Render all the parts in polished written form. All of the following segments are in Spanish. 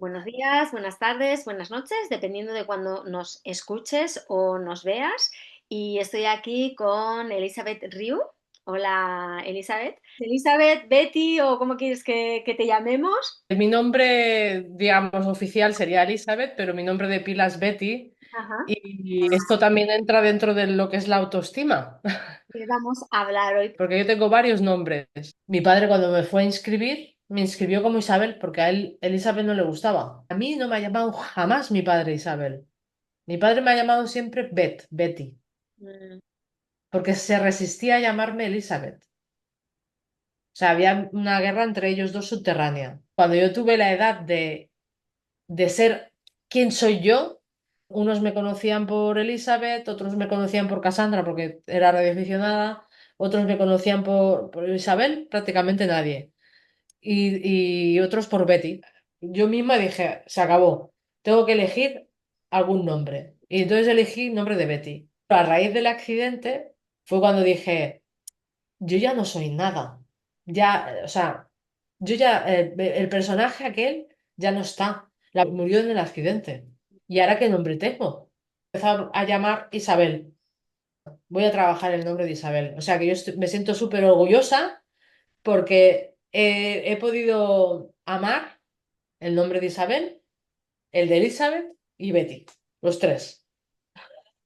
Buenos días, buenas tardes, buenas noches, dependiendo de cuando nos escuches o nos veas. Y estoy aquí con Elizabeth Riu. Hola, Elizabeth. Elizabeth, Betty, o ¿cómo quieres que te llamemos? Mi nombre, digamos, oficial sería Elizabeth, pero mi nombre de pila es Betty Ajá. y esto también entra dentro de lo que es la autoestima, ¿Qué vamos a hablar hoy? porque yo tengo varios nombres. Mi padre cuando me fue a inscribir, me inscribió como Isabel porque a él Elizabeth no le gustaba. A mí no me ha llamado jamás mi padre Isabel. Mi padre me ha llamado siempre Betty, Mm, porque se resistía a llamarme Elizabeth. O sea, había una guerra entre ellos dos subterránea. Cuando yo tuve la edad de ser quién soy yo. Unos me conocían por Elizabeth, otros me conocían por Cassandra porque era radioaficionada, otros me conocían por Isabel, prácticamente nadie, y otros por Betty. Yo misma dije, se acabó, tengo que elegir algún nombre. Y entonces elegí el nombre de Betty. A raíz del accidente fue cuando dije, yo ya no soy nada. Ya, o sea, yo ya, el personaje aquel ya no está. La murió en el accidente. ¿Y ahora qué nombre tengo? Empezó a llamar Isabel. Voy a trabajar el nombre de Isabel. O sea que me siento súper orgullosa porque he podido amar el nombre de Isabel, el de Elizabeth y Betty. Los tres.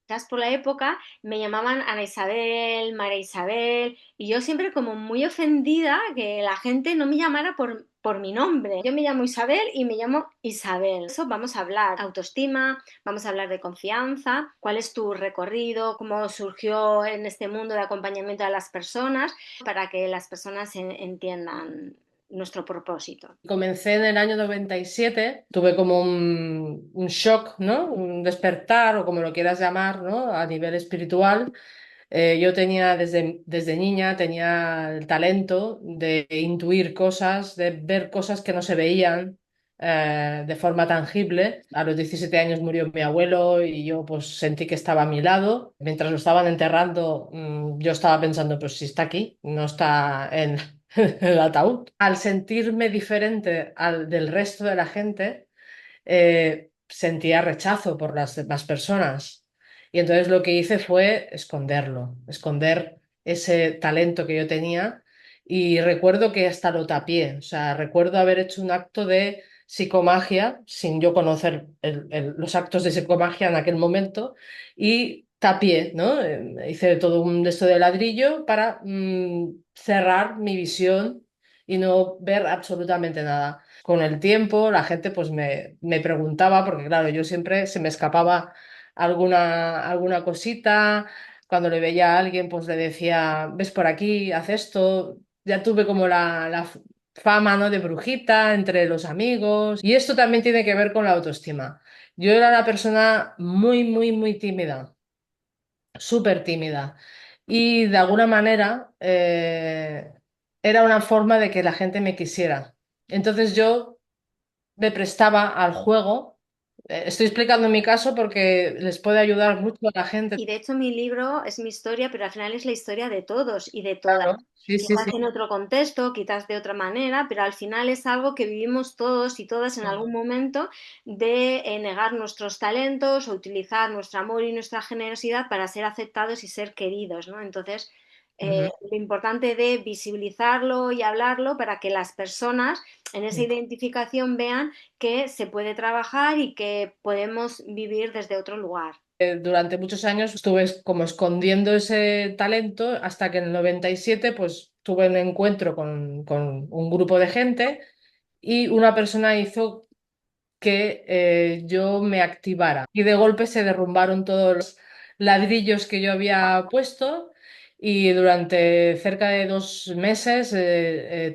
Quizás por la época me llamaban Ana Isabel, María Isabel, y yo siempre como muy ofendida que la gente no me llamara por mi nombre. Yo me llamo Isabel y me llamo Isabel. Eso vamos a hablar autoestima, vamos a hablar de confianza, cuál es tu recorrido, cómo surgió en este mundo de acompañamiento a las personas, para que las personas entiendan nuestro propósito. Comencé en el año 97, tuve como un shock, ¿no? Un despertar o como lo quieras llamar, ¿no? A nivel espiritual. Yo tenía desde niña, tenía el talento de intuir cosas, de ver cosas que no se veían de forma tangible. A los 17 años murió mi abuelo y yo pues sentí que estaba a mi lado. Mientras lo estaban enterrando, yo estaba pensando, pues si está aquí, no está en el ataúd. Al sentirme diferente del resto de la gente, sentía rechazo por las demás personas. Y entonces lo que hice fue esconderlo, esconder ese talento que yo tenía. Y recuerdo que hasta lo tapié. O sea, recuerdo haber hecho un acto de psicomagia sin yo conocer los actos de psicomagia en aquel momento y tapié, ¿no? Hice todo un de esto de ladrillo para cerrar mi visión y no ver absolutamente nada. Con el tiempo la gente pues me preguntaba, porque claro, yo siempre se me escapaba alguna cosita, cuando le veía a alguien pues le decía, ves por aquí, haz esto, ya tuve como la fama, ¿no? De brujita entre los amigos y esto también tiene que ver con la autoestima. Yo era una persona muy tímida, súper tímida y de alguna manera era una forma de que la gente me quisiera. Entonces yo me prestaba al juego. Estoy explicando mi caso porque les puede ayudar mucho a la gente. Y de hecho mi libro es mi historia, pero al final es la historia de todos y de todas. Claro, sí, sí, Quizás sí. en otro contexto, quizás de otra manera, pero al final es algo que vivimos todos y todas en algún momento de negar nuestros talentos o utilizar nuestro amor y nuestra generosidad para ser aceptados y ser queridos, ¿no? Entonces, Ujú. lo importante de visibilizarlo y hablarlo para que las personas en esa identificación vean que se puede trabajar y que podemos vivir desde otro lugar. Durante muchos años estuve como escondiendo ese talento hasta que en el 97 pues tuve un encuentro con un grupo de gente y una persona hizo que yo me activara y de golpe se derrumbaron todos los ladrillos que yo había puesto y durante cerca de 2 meses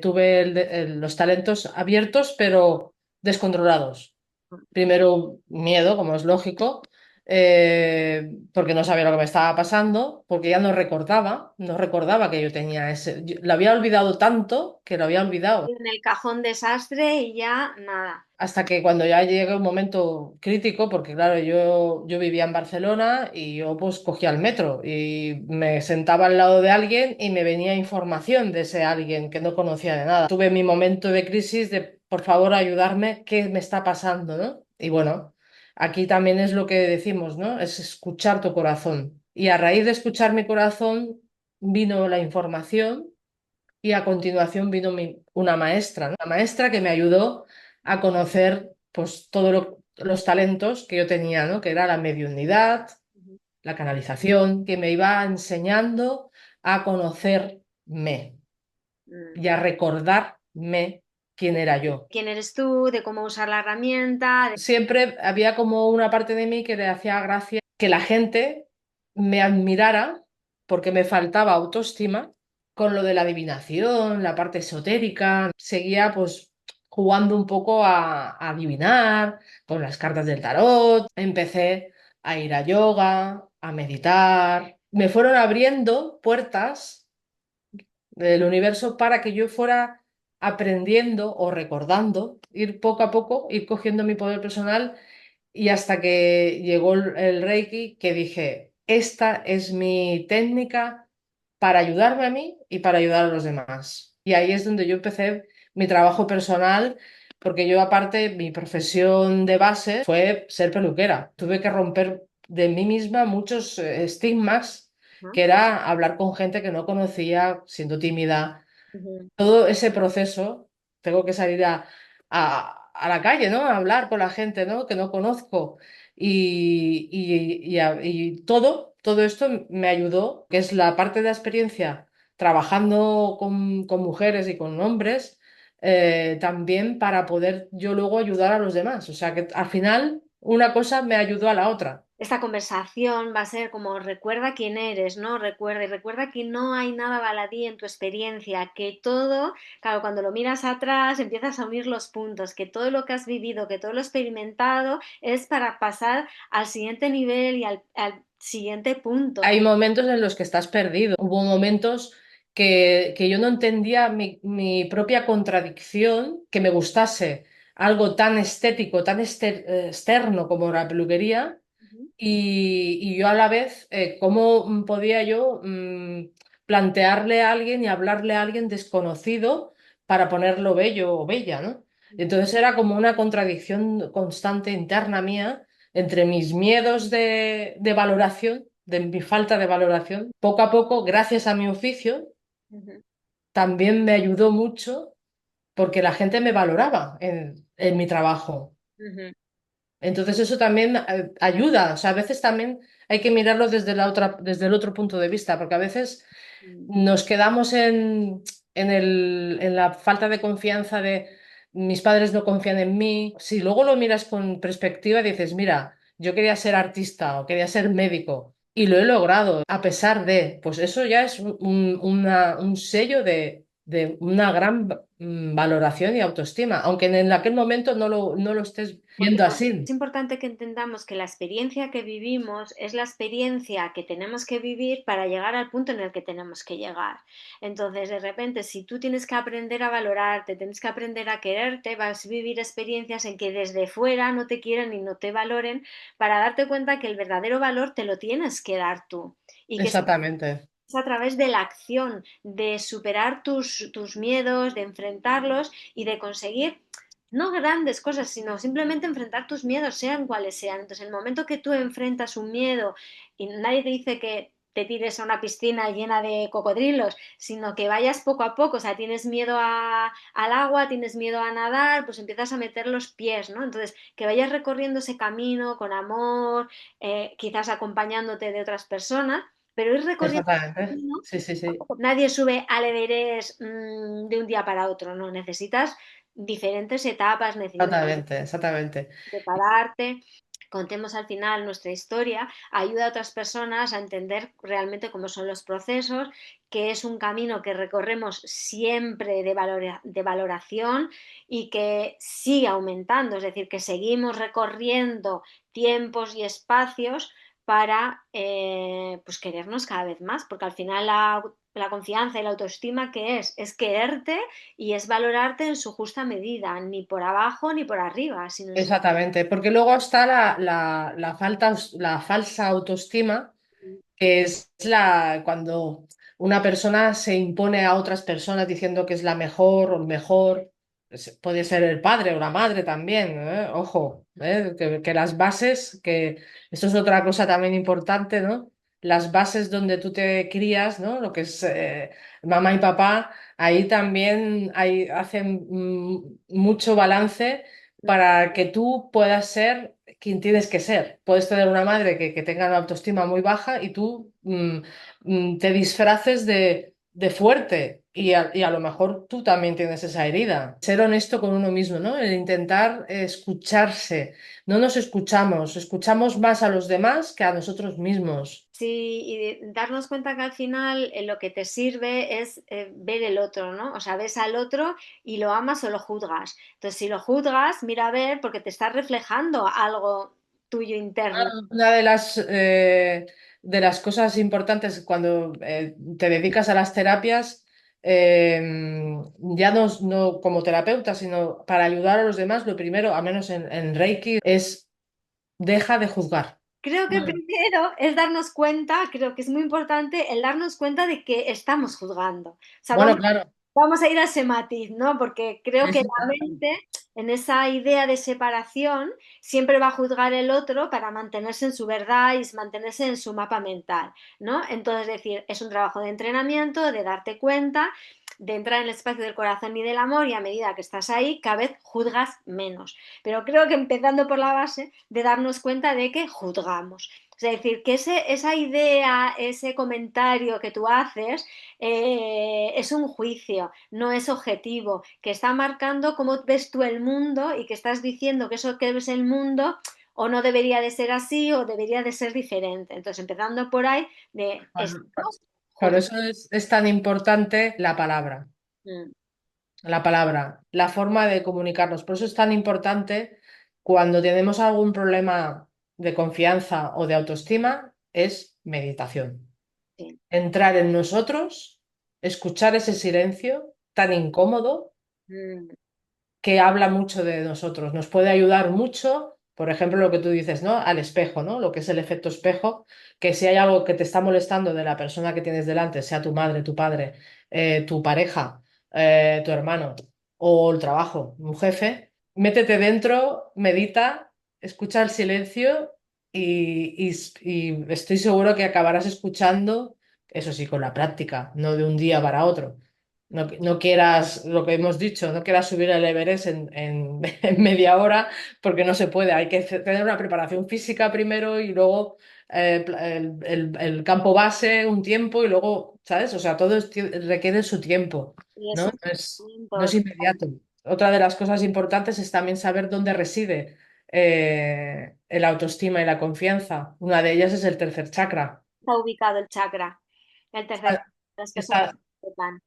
tuve los talentos abiertos pero descontrolados. Primero miedo, como es lógico, porque no sabía lo que me estaba pasando, porque ya no recordaba que yo tenía ese, lo había olvidado tanto que lo había olvidado. En el cajón desastre y ya nada. Hasta que cuando ya llegué un momento crítico, porque claro, yo vivía en Barcelona y yo pues cogía el metro y me sentaba al lado de alguien y me venía información de ese alguien que no conocía de nada. Tuve mi momento de crisis de por favor, ayudarme, ¿qué me está pasando, ¿no? Y bueno, aquí también es lo que decimos, ¿no? Es escuchar tu corazón. Y a raíz de escuchar mi corazón vino la información y a continuación vino una maestra, ¿no? Una maestra que me ayudó a conocer pues todos los talentos que yo tenía, ¿no? Que era la mediunidad, Ujú. la canalización, que me iba enseñando a conocerme Mm. y a recordarme quién era yo. ¿Quién eres tú? De cómo usar la herramienta. Siempre había como una parte de mí que le hacía gracia que la gente me admirara porque me faltaba autoestima con lo de la adivinación, la parte esotérica. Seguía pues jugando un poco a adivinar con las cartas del tarot. Empecé a ir a yoga, a meditar. Me fueron abriendo puertas del universo para que yo fuera aprendiendo o recordando, ir poco a poco, ir cogiendo mi poder personal y hasta que llegó el Reiki que dije, esta es mi técnica para ayudarme a mí y para ayudar a los demás. Y ahí es donde yo empecé mi trabajo personal, porque yo aparte, mi profesión de base fue ser peluquera. Tuve que romper de mí misma muchos estigmas, Ajá. que era hablar con gente que no conocía, siendo tímida, Ujú. todo ese proceso, tengo que salir a la calle, ¿no? A hablar con la gente, ¿no? Que no conozco. Y todo esto me ayudó, que es la parte de la experiencia trabajando con mujeres y con hombres, también para poder yo luego ayudar a los demás. O sea que al final una cosa me ayudó a la otra. Esta conversación va a ser como recuerda quién eres, ¿no? Recuerda y recuerda que no hay nada baladí en tu experiencia, que todo, claro, cuando lo miras atrás empiezas a unir los puntos, que todo lo que has vivido, que todo lo experimentado es para pasar al siguiente nivel y al siguiente punto. Hay momentos en los que estás perdido. Hubo momentos que yo no entendía mi propia contradicción, que me gustase algo tan estético, tan externo como la peluquería, Ujú. y yo a la vez, cómo podía yo plantearle a alguien y hablarle a alguien desconocido para ponerlo bello o bella, ¿no? Entonces era como una contradicción constante interna mía entre mis miedos de valoración, de mi falta de valoración. Poco a poco, gracias a mi oficio, Ujú. también me ayudó mucho porque la gente me valoraba en mi trabajo. Ujú. Entonces eso también ayuda, o sea, a veces también hay que mirarlo desde el otro punto de vista, porque a veces Ujú. nos quedamos en la falta de confianza de mis padres no confían en mí. Si luego lo miras con perspectiva, dices, mira, yo quería ser artista o quería ser médico y lo he logrado a pesar de, pues eso ya es un sello de una gran valoración y autoestima, aunque en aquel momento no lo estés Porque viendo es así. importante que entendamos que la experiencia que vivimos es la experiencia que tenemos que vivir para llegar al punto en el que tenemos que llegar. Entonces, de repente, si tú tienes que aprender a valorarte, tienes que aprender a quererte, vas a vivir experiencias en que desde fuera no te quieren y no te valoren para darte cuenta que el verdadero valor te lo tienes que dar tú y que es Exactamente, a través de la acción, de superar tus miedos, de enfrentarlos y de conseguir no grandes cosas, sino simplemente enfrentar tus miedos, sean cuales sean. Entonces, el momento que tú enfrentas un miedo y nadie te dice que te tires a una piscina llena de cocodrilos, sino que vayas poco a poco, o sea, tienes miedo al agua, tienes miedo a nadar, pues empiezas a meter los pies, ¿no? Entonces, que vayas recorriendo ese camino con amor, quizás acompañándote de otras personas, pero ir recorriendo el exactamente. camino. Sí, sí, sí. Nadie sube al Everest de un día para otro, no, necesitas diferentes etapas, necesitas Exactamente, exactamente. prepararte. Contemos al final nuestra historia, ayuda a otras personas a entender realmente cómo son los procesos, que es un camino que recorremos siempre de valoración y que sigue aumentando, es decir, que seguimos recorriendo tiempos y espacios para pues querernos cada vez más, porque al final la confianza y la autoestima, ¿qué es? Es quererte y es valorarte en su justa medida, ni por abajo ni por arriba, sino en su... Exactamente, porque luego está la falsa autoestima, que es cuando una persona se impone a otras personas diciendo que es la mejor o el mejor. puede ser el padre o la madre también, ¿eh? Ojo, ¿eh? Que las bases, que esto es otra cosa también importante, ¿no? Las bases donde tú te crías, ¿no? Lo que es mamá y papá, ahí también hacen mucho balance para que tú puedas ser quien tienes que ser. Puedes tener una madre que tenga una autoestima muy baja y tú te disfraces de fuerte y a lo mejor tú también tienes esa herida. Ser honesto con uno mismo, ¿no? El intentar escucharse. No nos escuchamos, escuchamos más a los demás que a nosotros mismos. Sí, y darnos cuenta que al final lo que te sirve es ver el otro, ¿no? O sea, ves al otro y lo amas o lo juzgas. Entonces, si lo juzgas, mira a ver porque te está reflejando algo tuyo interno. Una de las cosas importantes cuando te dedicas a las terapias, ya no como terapeuta, sino para ayudar a los demás, lo primero, a menos en Reiki, es deja de juzgar. Creo que Mm. primero es darnos cuenta, creo que es muy importante el darnos cuenta de que estamos juzgando. O sea, Bueno, claro. vamos a ir a ese matiz, ¿no? Porque creo que Sí, la mente, en esa idea de separación, siempre va a juzgar el otro para mantenerse en su verdad y mantenerse en su mapa mental, ¿no? Entonces, decir, es un trabajo de entrenamiento, de darte cuenta, de entrar en el espacio del corazón y del amor y a medida que estás ahí, cada vez juzgas menos. Pero creo que empezando por la base de darnos cuenta de que juzgamos. Es decir, que esa idea, ese comentario que tú haces, es un juicio, no es objetivo, que está marcando cómo ves tú el mundo y que estás diciendo que eso que ves el mundo o no debería de ser así o debería de ser diferente. Entonces, empezando por ahí, de Por estamos por juzgando. eso es tan importante la palabra, la forma de comunicarnos. Por eso es tan importante cuando tenemos algún problema de confianza o de autoestima, es meditación. Sí. Entrar en nosotros, escuchar ese silencio tan incómodo Mm, que habla mucho de nosotros. Nos puede ayudar mucho, por ejemplo, lo que tú dices, ¿no? Al espejo, ¿no? Lo que es el efecto espejo, que si hay algo que te está molestando de la persona que tienes delante, sea tu madre, tu padre, tu pareja, tu hermano o el trabajo, un jefe, métete dentro, medita, escucha el silencio y estoy seguro que acabarás escuchando, eso sí, con la práctica, no de un día para otro. No quieras, lo que hemos dicho, no quieras subir el Everest en media hora porque no se puede. Hay que tener una preparación física primero y luego el campo base un tiempo y luego, ¿sabes? O sea, todo requiere su tiempo, y es ¿no? un No es momento. inmediato. Otra de las cosas importantes es también saber dónde reside el autoestima y la confianza. Una de ellas es el tercer chakra. Está ubicado el chakra, el tercer chakra, Está, las personas está- que sepan.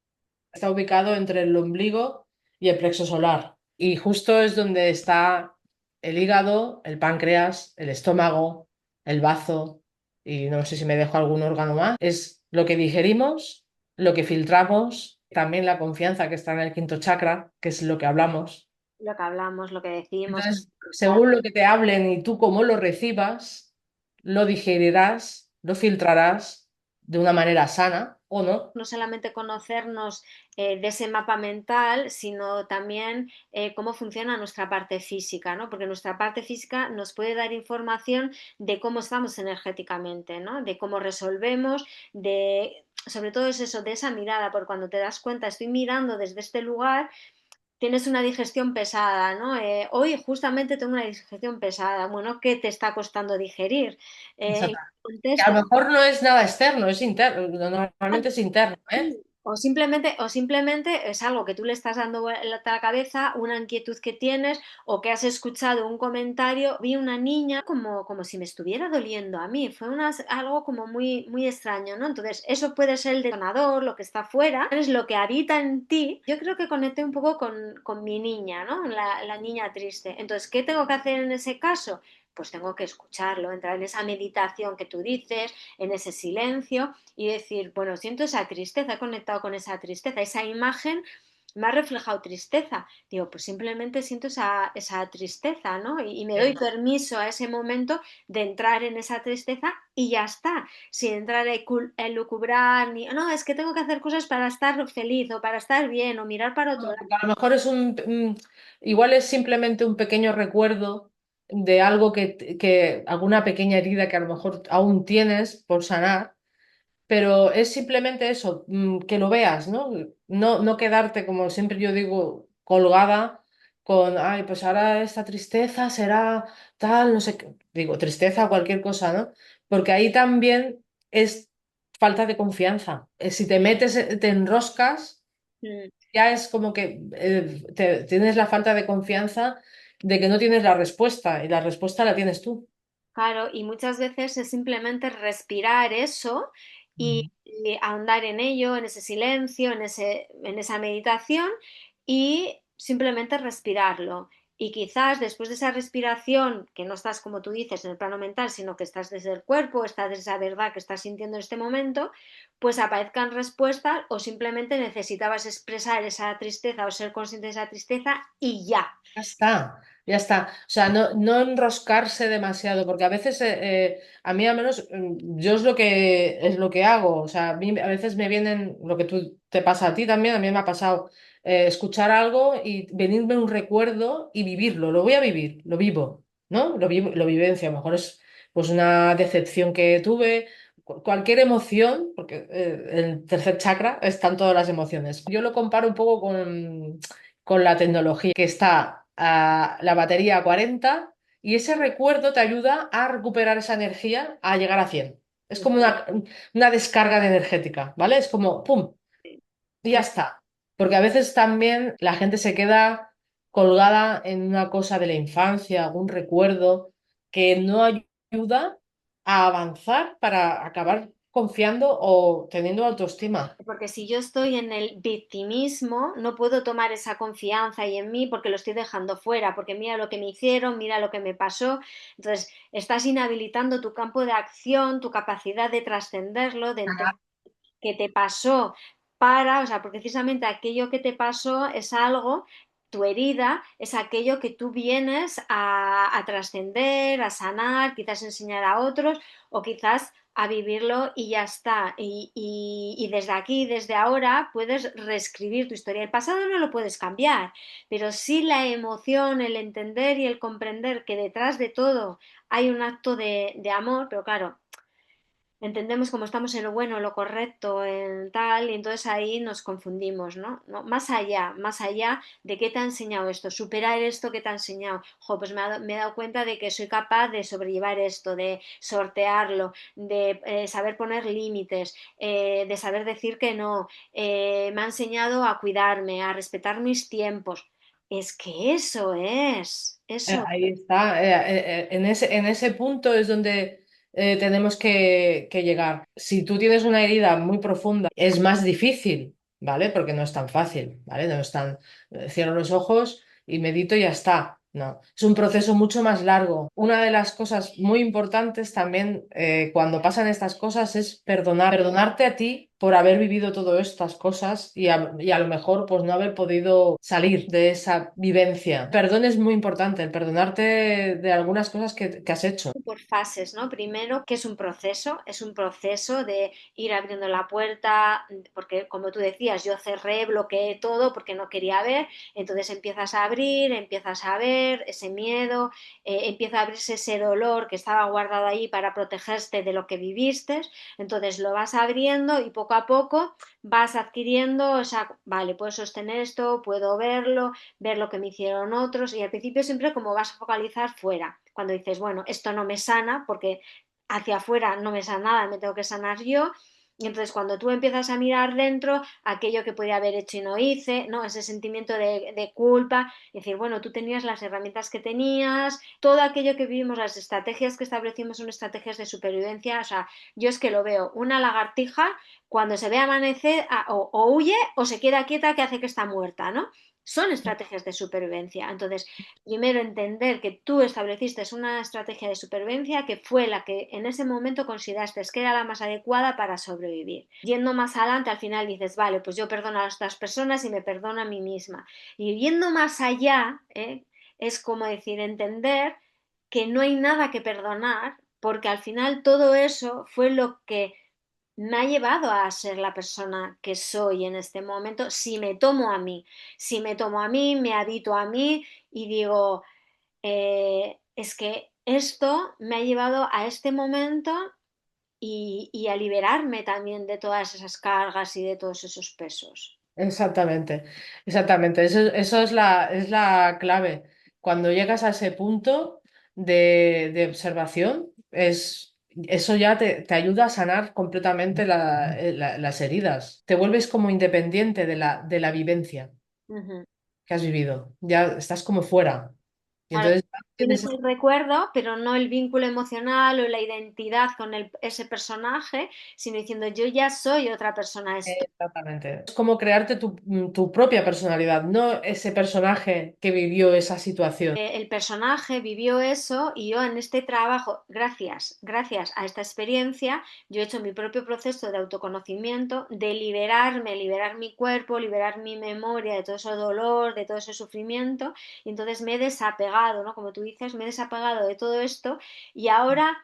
está ubicado entre el ombligo y el plexo solar. Y justo es donde está el hígado, el páncreas, el estómago, el bazo y no sé si me dejo algún órgano más. Es lo que digerimos, lo que filtramos, también la confianza que está en el quinto chakra, que es lo que hablamos. Lo que hablamos, lo que decimos. Entonces, según lo que te hablen y tú cómo lo recibas, lo digerirás, lo filtrarás de una manera sana o no. No solamente conocernos de ese mapa mental, sino también cómo funciona nuestra parte física, ¿no? Porque nuestra parte física nos puede dar información de cómo estamos energéticamente, ¿no? De cómo resolvemos, de sobre todo es eso, de esa mirada, porque cuando te das cuenta, estoy mirando desde este lugar, tienes una digestión pesada, ¿no? Hoy justamente tengo una digestión pesada. Bueno, ¿qué te está costando digerir? ¿En qué Que a contexto? lo mejor no es nada externo, es interno, normalmente es interno, ¿eh? O simplemente es algo que tú le estás dando vuelta a la cabeza, una inquietud que tienes o que has escuchado un comentario. Vi una niña como si me estuviera doliendo a mí. Fue algo como muy, muy extraño, ¿no? Entonces, eso puede ser el detonador, lo que está afuera, es lo que habita en ti. Yo creo que conecté un poco con mi niña, ¿no? La niña triste. Entonces, ¿qué tengo que hacer en ese caso? Pues tengo que escucharlo, entrar en esa meditación que tú dices, en ese silencio y decir, bueno, siento esa tristeza, he conectado con esa tristeza, esa imagen me ha reflejado tristeza. Digo, pues simplemente siento esa tristeza, ¿no? Y me doy Sí. permiso a ese momento de entrar en esa tristeza y ya está, sin entrar a lucubrar, ni, no, es que tengo que hacer cosas para estar feliz o para estar bien o mirar para otro No, lado. porque a lo mejor igual es simplemente un pequeño recuerdo de algo alguna pequeña herida que a lo mejor aún tienes por sanar, pero es simplemente eso, que lo veas, ¿no? No, no quedarte, como siempre yo digo, colgada con, ay, pues ahora esta tristeza será tal, no sé qué, digo, tristeza, cualquier cosa, ¿no? Porque ahí también es falta de confianza. Si te metes, te enroscas, Mm. ya es como que tienes la falta de confianza de que no tienes la respuesta y la respuesta la tienes tú. Claro, y muchas veces es simplemente respirar eso Ujú. y ahondar en ello, en ese silencio, en esa meditación y simplemente respirarlo. Y quizás después de esa respiración, que no estás como tú dices en el plano mental, sino que estás desde el cuerpo, estás desde esa verdad que estás sintiendo en este momento, pues aparezcan respuestas o simplemente necesitabas expresar esa tristeza o ser consciente de esa tristeza y ya. Ya está, ya está. O sea, no, no enroscarse demasiado, porque a veces, a mí al menos, yo es lo que hago. O sea, a mí a veces me vienen, lo que tú te pasa a ti también, a mí me ha pasado, escuchar algo y venirme un recuerdo y vivirlo. Lo voy a vivir, lo vivo, ¿no? Lo vivo, lo vivencio. A lo mejor es pues una decepción que tuve, cualquier emoción, porque el tercer chakra están todas las emociones. Yo lo comparo un poco con la tecnología, que está la batería a 40 y ese recuerdo te ayuda a recuperar esa energía a llegar a 100. Es como una descarga de energética, ¿vale? Es como, ¡pum! Y ya está. Porque a veces también la gente se queda colgada en una cosa de la infancia, algún recuerdo que no ayuda a avanzar para acabar confiando o teniendo autoestima. Porque si yo estoy en el victimismo, no puedo tomar esa confianza ahí en mí porque lo estoy dejando fuera, porque mira lo que me hicieron, mira lo que me pasó. Entonces, estás inhabilitando tu campo de acción, tu capacidad de trascenderlo, de entender qué te pasó o sea, porque precisamente aquello que te pasó es algo, tu herida es aquello que tú vienes a trascender, a sanar, quizás enseñar a otros o quizás a vivirlo y ya está. Y desde aquí, desde ahora, puedes reescribir tu historia. El pasado no lo puedes cambiar, pero sí la emoción, el entender y el comprender que detrás de todo hay un acto de amor, pero claro, entendemos como estamos en lo bueno, en lo correcto, en tal, y entonces ahí nos confundimos, ¿no? ¿No? Más allá de qué te ha enseñado esto, superar esto que te ha enseñado. Jo, pues me he dado cuenta de que soy capaz de sobrellevar esto, de sortearlo, de saber poner límites, de saber decir que no. Me ha enseñado a cuidarme, a respetar mis tiempos. Es que eso. Ahí está. En ese punto es donde tenemos que llegar. Si tú tienes una herida muy profunda, es más difícil, ¿vale? Porque no es tan fácil, ¿vale? No es tan, cierro los ojos y medito y ya está. No, es un proceso mucho más largo. Una de las cosas muy importantes también cuando pasan estas cosas es perdonarte a ti por haber vivido todas estas cosas y a lo mejor pues no haber podido salir de esa vivencia. Perdón es muy importante, el perdonarte de algunas cosas que has hecho. Por fases, ¿no? Primero, que es un proceso de ir abriendo la puerta, porque como tú decías, yo cerré, bloqueé todo porque no quería ver, entonces empiezas a abrir, empiezas a ver ese miedo, empieza a abrirse ese dolor que estaba guardado ahí para protegerte de lo que viviste, entonces lo vas abriendo y poco a poco vas adquiriendo, o sea, vale, puedo sostener esto, puedo verlo, ver lo que me hicieron otros y al principio siempre como vas a focalizar fuera, cuando dices, bueno, esto no me sana porque hacia afuera no me sana nada, me tengo que sanar yo. Y entonces cuando tú empiezas a mirar dentro aquello que podía haber hecho y no hice, ¿no? Ese sentimiento de culpa, decir, bueno, tú tenías las herramientas que tenías, todo aquello que vivimos, las estrategias que establecimos son estrategias de supervivencia, o sea, yo es que lo veo, una lagartija cuando se ve amanecer o huye o se queda quieta que hace que está muerta, ¿no? son estrategias de supervivencia. Entonces, primero entender que tú estableciste una estrategia de supervivencia que fue la que en ese momento consideraste que era la más adecuada para sobrevivir. Yendo más adelante, al final dices, vale, pues yo perdono a las otras personas y me perdono a mí misma. Y yendo más allá, es como decir, entender que no hay nada que perdonar, porque al final todo eso fue lo que me ha llevado a ser la persona que soy en este momento, si me tomo a mí, si me tomo a mí, me habito a mí y digo, es que esto me ha llevado a este momento y a liberarme también de todas esas cargas y de todos esos pesos. Exactamente, exactamente. Eso es la clave. Cuando llegas a ese punto de observación, eso ya te ayuda a sanar completamente las heridas. Te vuelves como independiente de la vivencia Ujú. que has vivido. Ya estás como fuera. Y Claro, entonces tienes tienes el recuerdo, pero no el vínculo emocional o la identidad con ese personaje, sino diciendo yo ya soy otra persona, estoy. exactamente. Es como crearte tu propia personalidad, no ese personaje que vivió esa situación. El personaje vivió eso y yo en este trabajo, gracias a esta experiencia, yo he hecho mi propio proceso de autoconocimiento, de liberarme, liberar mi cuerpo, liberar mi memoria de todo ese dolor, de todo ese sufrimiento, y entonces me he desapegado, ¿no? Como tú dices, me he desapegado de todo esto y ahora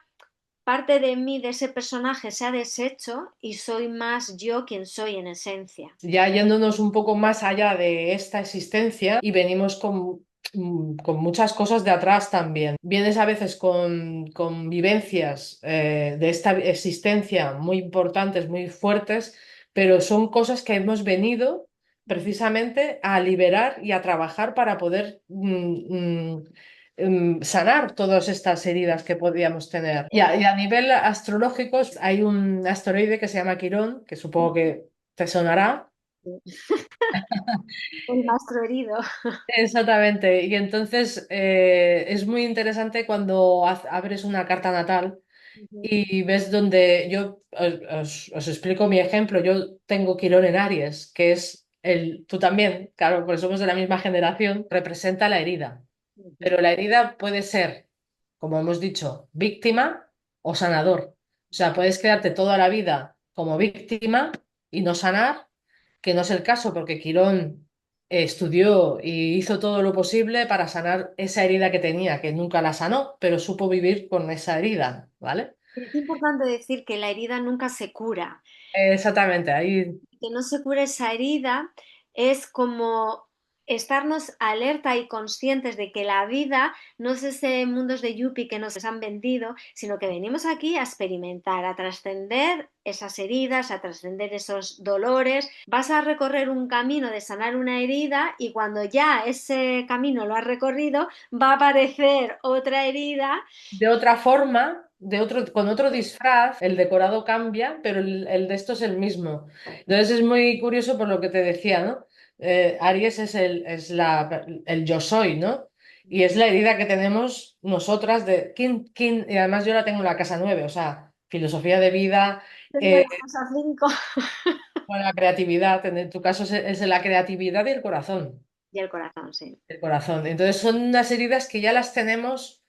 parte de mí, de ese personaje, se ha deshecho y soy más yo quien soy en esencia. Ya yéndonos un poco más allá de esta existencia y venimos con muchas cosas de atrás también. Vienes a veces con vivencias de esta existencia muy importantes, muy fuertes, pero son cosas que hemos venido precisamente a liberar y a trabajar para poder sanar todas estas heridas que podíamos tener. Y a nivel astrológico hay un asteroide que se llama Quirón, que supongo que te sonará. El maestro herido. Exactamente. Y entonces es muy interesante cuando abres una carta natal y ves donde yo os explico mi ejemplo. Yo tengo Quirón en Aries, que es tú también, claro, porque somos de la misma generación, representa la herida. Pero la herida puede ser, como hemos dicho, víctima o sanador. O sea, puedes quedarte toda la vida como víctima y no sanar, que no es el caso porque Quirón estudió y hizo todo lo posible para sanar esa herida que tenía, que nunca la sanó, pero supo vivir con esa herida, ¿vale? Es importante decir que la herida nunca se cura. Exactamente, ahí Que no se cure esa herida es como estarnos alerta y conscientes de que la vida no es ese mundos de yuppie que nos han vendido, sino que venimos aquí a experimentar, a trascender esas heridas, a trascender esos dolores. Vas a recorrer un camino de sanar una herida y cuando ya ese camino lo has recorrido, va a aparecer otra herida. de otra forma, con otro disfraz, el decorado cambia, pero el de esto es el mismo. Entonces es muy curioso por lo que te decía, ¿no? Aries el yo soy, ¿no? Y es la herida que tenemos nosotras de y además yo la tengo en la casa 9, o sea, filosofía de vida, Tengo eh, la cosa 5 bueno, la creatividad, en tu caso es de la creatividad y el corazón. y el corazón, sí. El corazón. Entonces son unas heridas que ya las tenemos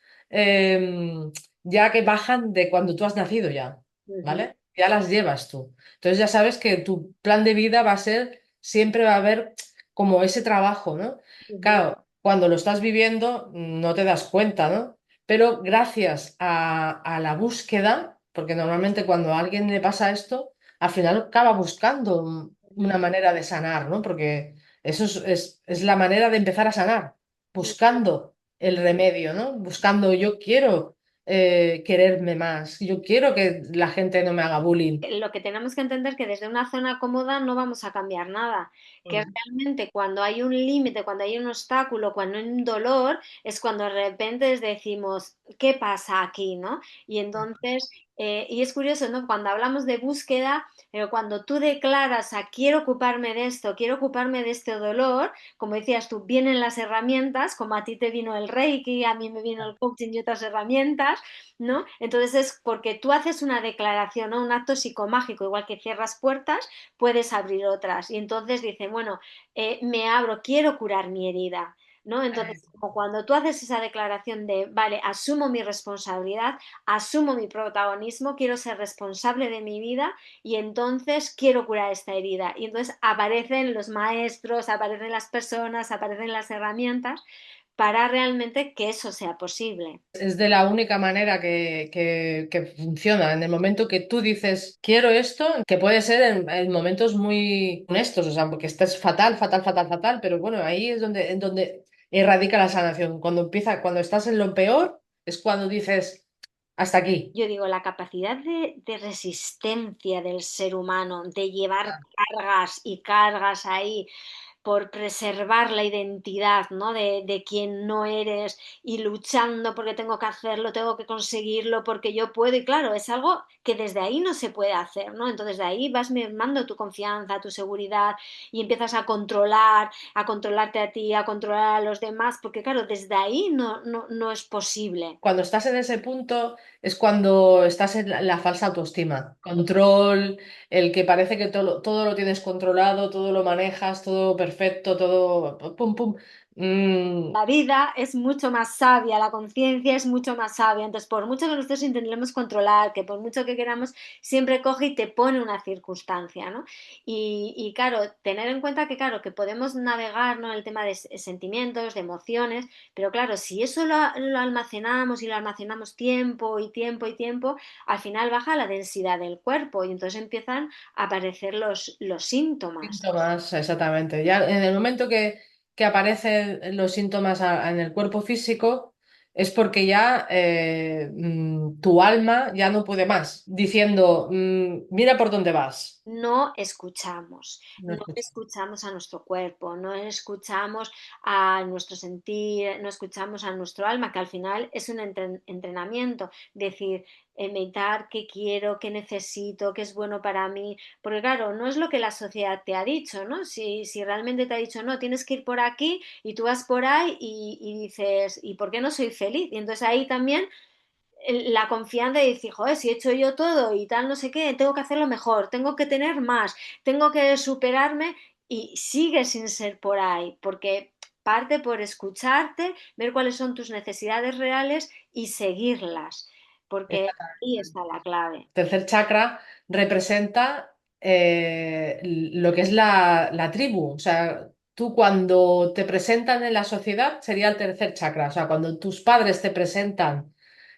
ya que bajan de cuando tú has nacido ya, Ujú, ¿vale? Ya las llevas tú. Entonces ya sabes que tu plan de vida va a ser, siempre va a haber como ese trabajo, ¿no? ujú. Claro, cuando lo estás viviendo no te das cuenta, ¿no? Pero gracias a la búsqueda, porque normalmente cuando a alguien le pasa esto, al final acaba buscando una manera de sanar, ¿no? Porque eso es la manera de empezar a sanar, buscando el remedio, ¿no? Buscando, yo quiero quererme más, yo quiero que la gente no me haga bullying. Lo que tenemos que entender es que desde una zona cómoda no vamos a cambiar nada, que Mm. realmente cuando hay un límite, cuando hay un obstáculo, cuando hay un dolor, es cuando de repente decimos, ¿qué pasa aquí, no? Y entonces Y es curioso, ¿no? Cuando hablamos de búsqueda, pero cuando tú declaras a quiero ocuparme de esto, quiero ocuparme de este dolor, como decías tú, vienen las herramientas, como a ti te vino el Reiki, a mí me vino el coaching y otras herramientas, ¿no? Entonces es porque tú haces una declaración, ¿no? Un acto psicomágico, igual que cierras puertas, puedes abrir otras. Y entonces dicen, bueno, me abro, quiero curar mi herida. ¿No? Entonces, como cuando tú haces esa declaración de, vale, asumo mi responsabilidad, asumo mi protagonismo, quiero ser responsable de mi vida y entonces quiero curar esta herida. Y entonces aparecen los maestros, aparecen las personas, aparecen las herramientas para realmente que eso sea posible. Es de la única manera que funciona. En el momento que tú dices, quiero esto, que puede ser en momentos muy honestos, o sea, porque estás fatal, fatal, fatal, fatal, pero bueno, ahí es donde erradica la sanación. Cuando estás en lo peor, es cuando dices, hasta aquí. Yo digo, la capacidad de resistencia del ser humano, de llevar cargas y cargas ahí, por preservar la identidad, ¿no? De quien no eres y luchando porque tengo que hacerlo, tengo que conseguirlo porque yo puedo y claro, es algo que desde ahí no se puede hacer, ¿no? Entonces de ahí vas mermando tu confianza, tu seguridad y empiezas a controlarte a ti, a controlar a los demás, porque claro, desde ahí no es posible. Cuando estás en ese punto es cuando estás en la falsa autoestima. Control, el que parece que todo lo tienes controlado, todo lo manejas, todo perfecto, todo pum, pum. Mm, La vida es mucho más sabia, la conciencia es mucho más sabia. Entonces, por mucho que nosotros intentemos controlar, que por mucho que queramos, siempre coge y te pone una circunstancia, ¿no? Y claro, tener en cuenta que, claro, que podemos navegar, ¿no? En el tema de sentimientos, de emociones, pero claro, si eso lo almacenamos y lo almacenamos tiempo y tiempo y tiempo, al final baja la densidad del cuerpo y entonces empiezan a aparecer los síntomas. síntomas, exactamente. Ya en el momento que aparecen los síntomas en el cuerpo físico, es porque ya tu alma ya no puede más, diciendo, mira por dónde vas. No No escucha. escuchamos a nuestro cuerpo, no escuchamos a nuestro sentir, no escuchamos a nuestro alma, que al final es un entrenamiento, decir, meditar qué quiero, qué necesito, qué es bueno para mí, porque claro, no es lo que la sociedad te ha dicho, ¿no? Si realmente te ha dicho, no, tienes que ir por aquí y tú vas por ahí y dices, ¿y por qué no soy feliz? Y entonces ahí también la confianza de decir, joder, si he hecho yo todo y tal, no sé qué, tengo que hacerlo mejor, tengo que tener más, tengo que superarme y sigue sin ser por ahí, porque parte por escucharte, ver cuáles son tus necesidades reales y seguirlas, porque ahí está la clave. Tercer chakra representa lo que es la tribu. O sea, tú cuando te presentan en la sociedad sería el tercer chakra. O sea, cuando tus padres te presentan,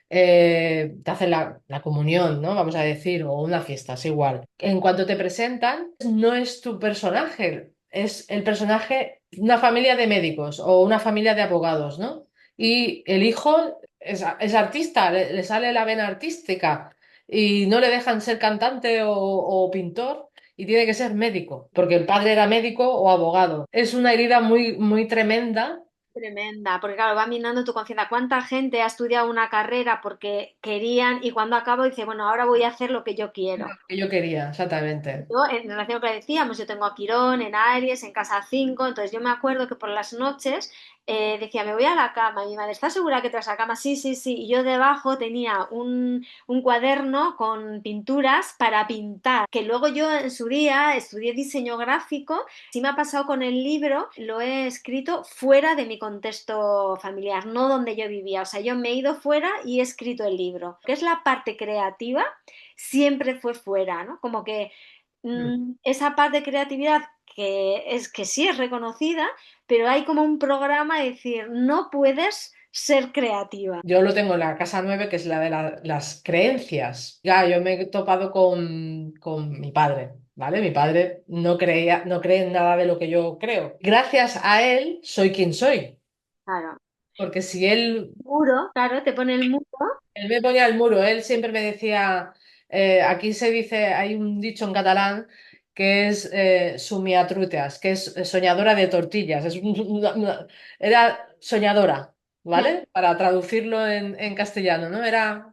te hacen la comunión, ¿no? Vamos a decir, o una fiesta, es igual. En cuanto te presentan, no es tu personaje, es el personaje de una familia de médicos o una familia de abogados, ¿no? Y el hijo es artista, le sale la vena artística y no le dejan ser cantante o pintor y tiene que ser médico, porque el padre era médico o abogado. Es una herida muy, muy tremenda Tremenda, porque claro, va minando tu conciencia. ¿Cuánta gente ha estudiado una carrera porque querían y cuando acabo dice, bueno, ahora voy a hacer lo que yo quiero? que yo quería, exactamente. Yo, en relación con lo que decíamos, yo tengo a Quirón, en Aries, en casa 5 entonces yo me acuerdo que por las noches decía, me voy a la cama, y mi madre, ¿estás segura que te vas a la cama? Sí, sí, sí, y yo debajo tenía un cuaderno con pinturas para pintar, que luego yo en su día estudié diseño gráfico, sí me ha pasado con el libro, lo he escrito fuera de mi contexto familiar, no donde yo vivía, o sea, yo me he ido fuera y he escrito el libro, que es la parte creativa, siempre fue fuera, ¿no? Como que esa parte de creatividad que sí es reconocida, pero hay como un programa de decir, no puedes ser creativa. Yo lo tengo en la casa 9 que es la de las creencias. Ya, yo me he topado con mi padre, ¿vale? Mi padre no cree en nada de lo que yo creo. Gracias a él soy quien soy. Claro. Porque si él, Muro, claro, te pone el muro. él me ponía el muro, él siempre me decía, aquí se dice, hay un dicho en catalán que es sumiatruteas, que es soñadora de tortillas. Era soñadora, ¿vale? Para traducirlo en castellano, ¿no? Era.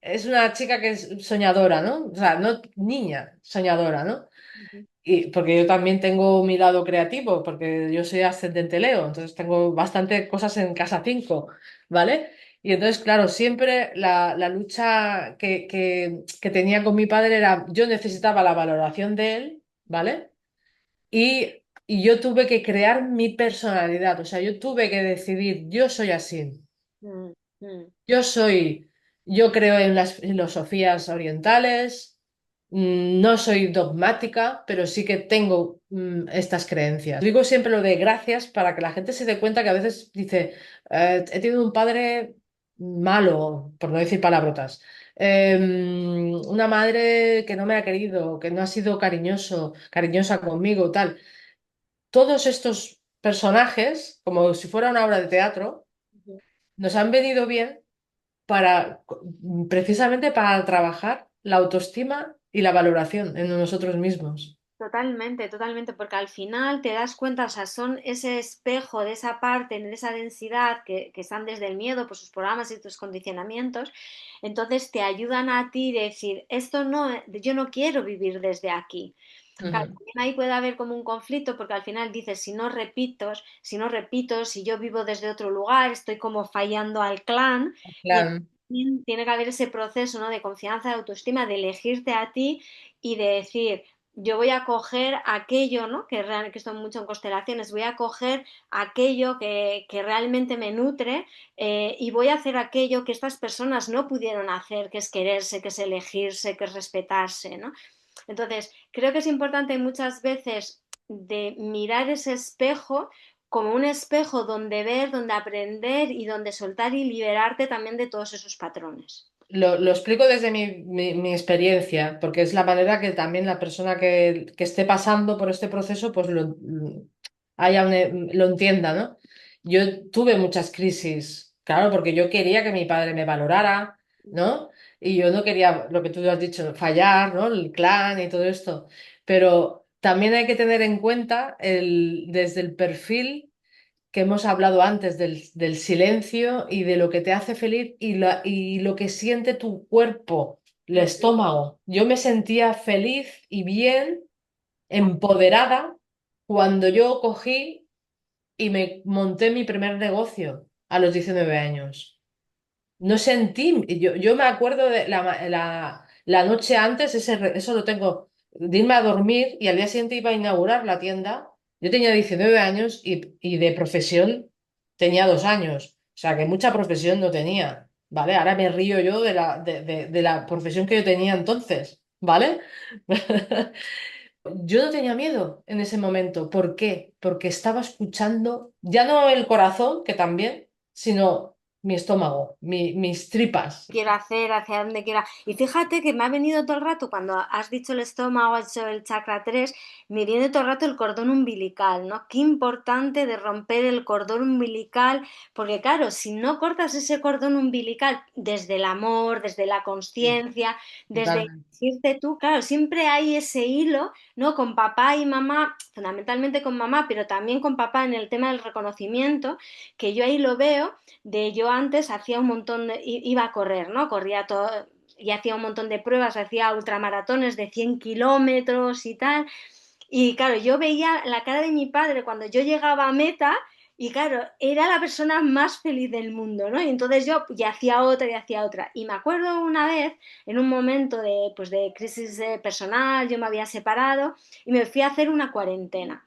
es una chica que es soñadora, ¿no? O sea, no niña, soñadora, ¿no? Ujú, Y porque yo también tengo mi lado creativo, porque yo soy ascendente Leo, entonces tengo bastante cosas en casa 5, ¿vale? Y entonces, claro, siempre la lucha que tenía con mi padre era, yo necesitaba la valoración de él, ¿vale? Y yo tuve que crear mi personalidad, o sea, yo tuve que decidir, yo soy así. mm, mm, Yo soy, yo creo en las filosofías orientales, no soy dogmática, pero sí que tengo estas creencias. Digo siempre lo de gracias para que la gente se dé cuenta que a veces dice, he tenido un padre malo, por no decir palabrotas, una madre que no me ha querido, que no ha sido cariñosa conmigo, tal. Todos estos personajes, como si fuera una obra de teatro, ujú. nos han venido bien para precisamente para trabajar la autoestima y la valoración en nosotros mismos. Totalmente, totalmente, porque al final te das cuenta, o sea, son ese espejo de esa parte, de esa densidad que están desde el miedo, por sus programas y tus condicionamientos, entonces te ayudan a ti a decir, esto no, yo no quiero vivir desde aquí. Claro, Ujú. también ahí puede haber como un conflicto porque al final dices, si no repito, si yo vivo desde otro lugar, estoy como fallando al clan y Claro. también tiene que haber ese proceso, ¿no? De confianza, de autoestima, de elegirte a ti y de decir, yo voy a coger aquello, ¿no? Que esto mucho en constelaciones, voy a coger aquello que realmente me nutre y voy a hacer aquello que estas personas no pudieron hacer, que es quererse, que es elegirse, que es respetarse, ¿no? Entonces, creo que es importante muchas veces de mirar ese espejo como un espejo donde ver, donde aprender y donde soltar y liberarte también de todos esos patrones. Lo explico desde mi experiencia, porque es la manera que también la persona que esté pasando por este proceso pues lo entienda, ¿no? Yo tuve muchas crisis, claro, porque yo quería que mi padre me valorara, ¿no? Y yo no quería, lo que tú has dicho, fallar, ¿no? El clan y todo esto. Pero también hay que tener en cuenta desde el perfil que hemos hablado antes del silencio y de lo que te hace feliz y lo que siente tu cuerpo, el estómago. Yo me sentía feliz y bien, empoderada, cuando yo cogí y me monté mi primer negocio a los 19 años. No sentí, yo me acuerdo de la noche antes, eso lo tengo, de irme a dormir y al día siguiente iba a inaugurar la tienda. Yo tenía 19 años y de profesión tenía 2 años, o sea que mucha profesión no tenía, ¿vale? Ahora me río yo de la profesión que yo tenía entonces, ¿vale? Yo no tenía miedo en ese momento. ¿Por qué? Porque estaba escuchando ya no el corazón, que también, sino mi estómago, mis tripas. Quiero hacer, hacia dónde quiera. Y fíjate que me ha venido todo el rato, cuando has dicho el estómago, has dicho el chakra 3 me viene todo el rato el cordón umbilical, ¿no? Qué importante de romper el cordón umbilical, porque claro, si no cortas ese cordón umbilical desde el amor, desde la Sí, conciencia, desde totalmente. decirte tú, claro, siempre hay ese hilo, ¿no? Con papá y mamá, fundamentalmente con mamá, pero también con papá en el tema del reconocimiento, que yo ahí lo veo de yo antes hacía un montón iba a correr, ¿no? Corría todo y hacía un montón de pruebas, hacía ultramaratones de 100 kilómetros y tal. Y claro, yo veía la cara de mi padre cuando yo llegaba a meta y claro, era la persona más feliz del mundo, ¿no? Y entonces yo ya hacía otra y hacía otra. Y me acuerdo una vez, en un momento de, pues, de crisis personal, yo me había separado y me fui a hacer una cuarentena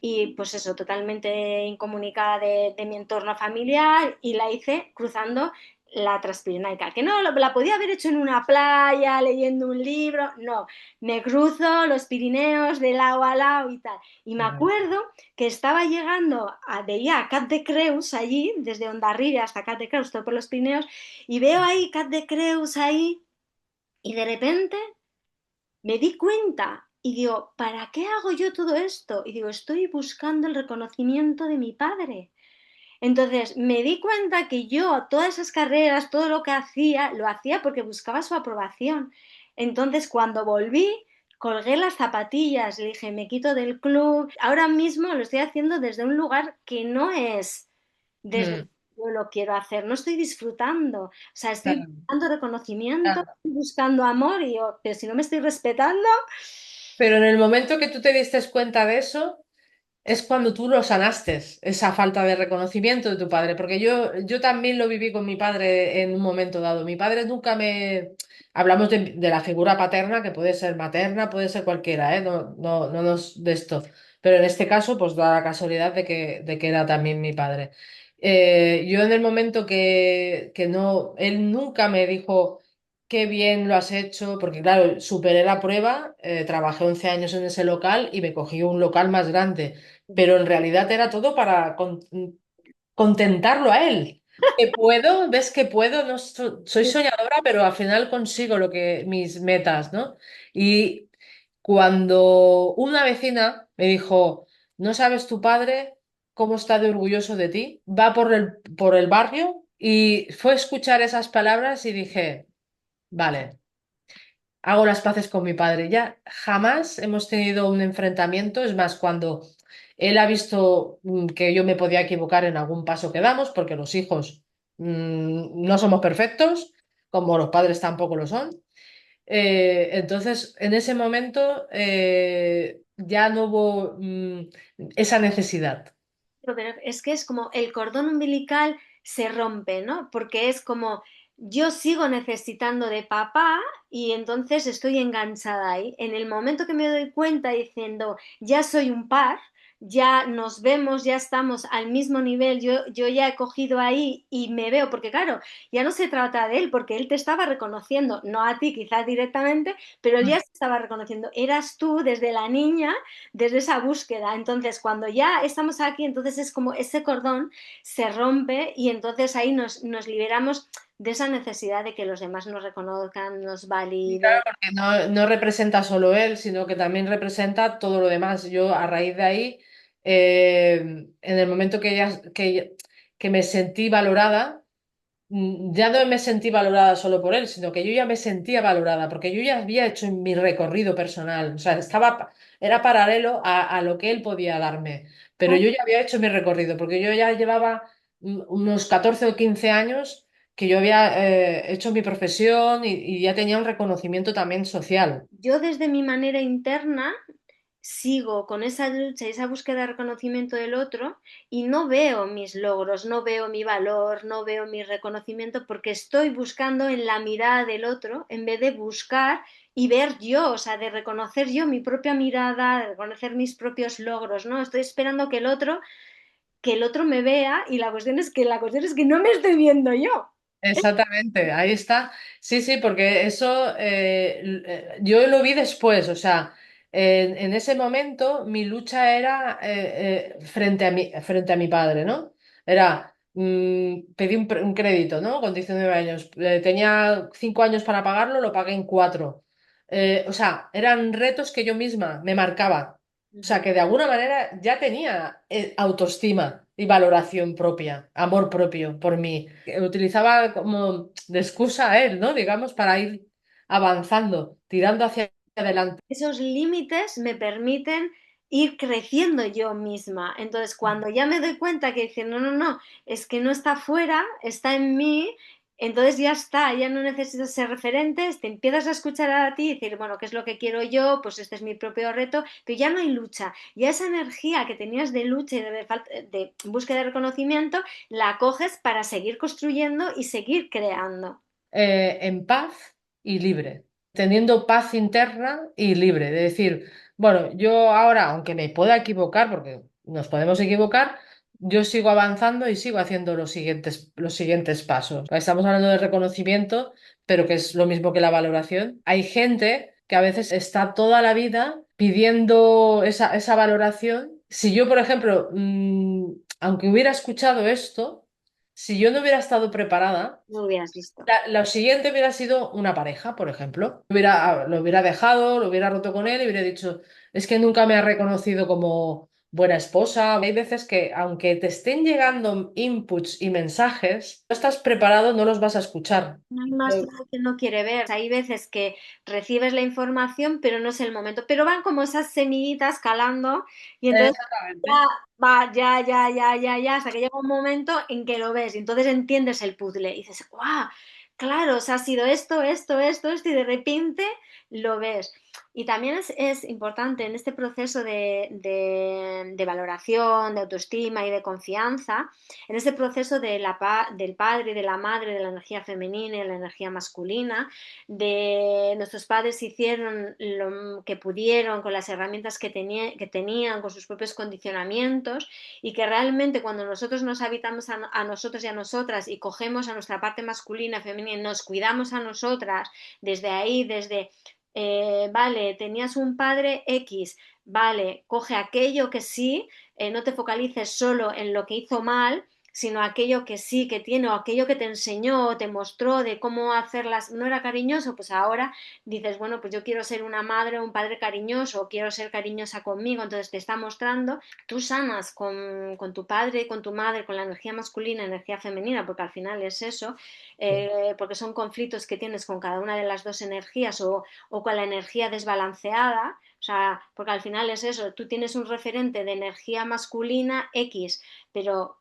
y pues eso, totalmente incomunicada de mi entorno familiar y la hice cruzando la Transpirenaica, que no, la podía haber hecho en una playa, leyendo un libro, no, me cruzo los Pirineos de lado a lado y tal. Y me acuerdo que estaba llegando veía a Cap de Creus allí, desde Ondarribia hasta Cap de Creus, todo por los Pirineos, y veo ahí Cap de Creus ahí, y de repente me di cuenta y digo, ¿para qué hago yo todo esto? Y digo, estoy buscando el reconocimiento de mi padre. Entonces me di cuenta que yo, todas esas carreras, todo lo que hacía, lo hacía porque buscaba su aprobación. Entonces cuando volví, colgué las zapatillas, le dije, me quito del club. Ahora mismo lo estoy haciendo desde un lugar que no es desde Mm. yo lo quiero hacer, no estoy disfrutando. O sea, estoy Claro, buscando reconocimiento, claro. estoy buscando amor y yo, pero si no me estoy respetando, Pero en el momento que tú te diste cuenta de eso, es cuando tú lo sanaste, esa falta de reconocimiento de tu padre, porque yo también lo viví con mi padre en un momento dado. Mi padre nunca me... Hablamos de la figura paterna, que puede ser materna, puede ser cualquiera, ¿eh? No nos de esto. Pero en este caso, pues da la casualidad de que era también mi padre. Yo en el momento que no, él nunca me dijo qué bien lo has hecho, porque claro, superé la prueba, trabajé 11 años en ese local y me cogí un local más grande, pero en realidad era todo para contentarlo a él. Que puedo, ves que puedo, no soy soñadora, pero al final consigo mis metas, ¿no? Y cuando una vecina me dijo, no sabes tu padre cómo está de orgulloso de ti, va por el barrio y fue a escuchar esas palabras y dije, vale, hago las paces con mi padre. Ya jamás hemos tenido un enfrentamiento. Es más, cuando él ha visto que yo me podía equivocar en algún paso que damos, porque los hijos no somos perfectos, como los padres tampoco lo son. Entonces, en ese momento ya no hubo esa necesidad. pero es que es como el cordón umbilical se rompe, ¿no? Porque es como yo sigo necesitando de papá y entonces estoy enganchada ahí. En el momento que me doy cuenta diciendo, ya soy un par, ya nos vemos, ya estamos al mismo nivel, yo ya he cogido ahí y me veo, porque claro, ya no se trata de él, porque él te estaba reconociendo, no a ti quizás directamente, pero él ya se estaba reconociendo, eras tú desde la niña desde esa búsqueda. Entonces, cuando ya estamos aquí, entonces es como ese cordón se rompe y entonces ahí nos liberamos de esa necesidad de que los demás nos reconozcan, nos Y validen. claro, porque no representa solo él, sino que también representa todo lo demás. Yo a raíz de ahí, en el momento que me sentí valorada, ya no me sentí valorada solo por él, sino que yo ya me sentía valorada, porque yo ya había hecho mi recorrido personal. O sea, era paralelo a lo que él podía darme, pero yo ya había hecho mi recorrido, porque yo ya llevaba unos 14 o 15 años que yo había hecho mi profesión y ya tenía un reconocimiento también social. Yo desde mi manera interna sigo con esa lucha y esa búsqueda de reconocimiento del otro y no veo mis logros, no veo mi valor, no veo mi reconocimiento porque estoy buscando en la mirada del otro en vez de buscar y ver yo, o sea, de reconocer yo mi propia mirada, de reconocer mis propios logros, ¿no? Estoy esperando que el otro me vea y la cuestión es que no me estoy viendo yo. Exactamente, ahí está. Sí, sí, porque eso yo lo vi después, o sea, en ese momento mi lucha era frente a mi padre, ¿no? Era, pedí un crédito, ¿no? Con 19 años. Tenía 5 años para pagarlo, lo pagué en 4. O sea, eran retos que yo misma me marcaba. O sea, Ujú. que de alguna manera ya tenía autoestima y valoración propia, amor propio por mí. Que utilizaba como de excusa a él, ¿no? Digamos, para ir avanzando, tirando hacia adelante. Esos límites me permiten ir creciendo yo misma. Entonces, cuando ya me doy cuenta que dice, no, no, no, es que no está fuera, está en mí, entonces ya está, ya no necesitas ser referentes, te empiezas a escuchar a ti y decir, bueno, ¿qué es lo que quiero yo? Pues este es mi propio reto, pero ya no hay lucha. Ya esa energía que tenías de lucha y de búsqueda de reconocimiento, la coges para seguir construyendo y seguir creando. En paz y libre, teniendo paz interna y libre. De decir, bueno, yo ahora, aunque me pueda equivocar, porque nos podemos equivocar, yo sigo avanzando y sigo haciendo los siguientes pasos. Estamos hablando de reconocimiento, pero que es lo mismo que la valoración. Hay gente que a veces está toda la vida pidiendo esa valoración. Si yo, por ejemplo, aunque hubiera escuchado esto, si yo no hubiera estado preparada, No lo hubieras visto. lo siguiente hubiera sido una pareja, por ejemplo. Lo hubiera dejado, lo hubiera roto con él y hubiera dicho, es que nunca me ha reconocido buena esposa. Hay veces que, aunque te estén llegando inputs y mensajes, no estás preparado, no los vas a escuchar. No hay más claro que no quiere ver. Hay veces que recibes la información, pero no es el momento. Pero van como esas semillitas calando y entonces ya Exactamente. va, ya, hasta que llega un momento en que lo ves y entonces entiendes el puzzle y dices, ¡guau! Claro, o sea, ha sido esto, y de repente lo ves. Y también es importante en este proceso de valoración, de autoestima y de confianza, en ese proceso del padre y de la madre, de la energía femenina y de la energía masculina, de nuestros padres hicieron lo que pudieron con las herramientas que tenían, con sus propios condicionamientos, y que realmente cuando nosotros nos habitamos a nosotros y a nosotras y cogemos a nuestra parte masculina, femenina, y nos cuidamos a nosotras, desde ahí, vale, tenías un padre X, vale, coge aquello que sí, no te focalices solo en lo que hizo mal, sino aquello que sí que tiene o aquello que te enseñó o te mostró de cómo hacerlas, no era cariñoso, pues ahora dices, bueno, pues yo quiero ser una madre o un padre cariñoso, o quiero ser cariñosa conmigo, entonces te está mostrando, tú sanas con tu padre, con tu madre, con la energía masculina, energía femenina, porque al final es eso, porque son conflictos que tienes con cada una de las dos energías o con la energía desbalanceada, o sea, porque al final es eso, tú tienes un referente de energía masculina X, pero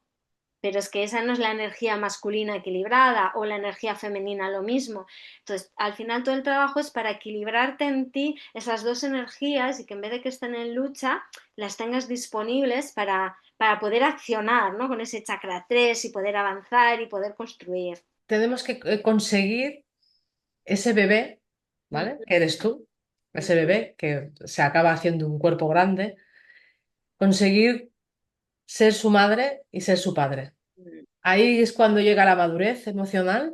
es que esa no es la energía masculina equilibrada o la energía femenina lo mismo. Entonces, al final todo el trabajo es para equilibrarte en ti esas dos energías y que en vez de que estén en lucha, las tengas disponibles para poder accionar, ¿no? Con ese chakra 3 y poder avanzar y poder construir. Tenemos que conseguir ese bebé, ¿vale? Que eres tú, ese bebé que se acaba haciendo un cuerpo grande, conseguir ser su madre y ser su padre. Ahí es cuando llega la madurez emocional,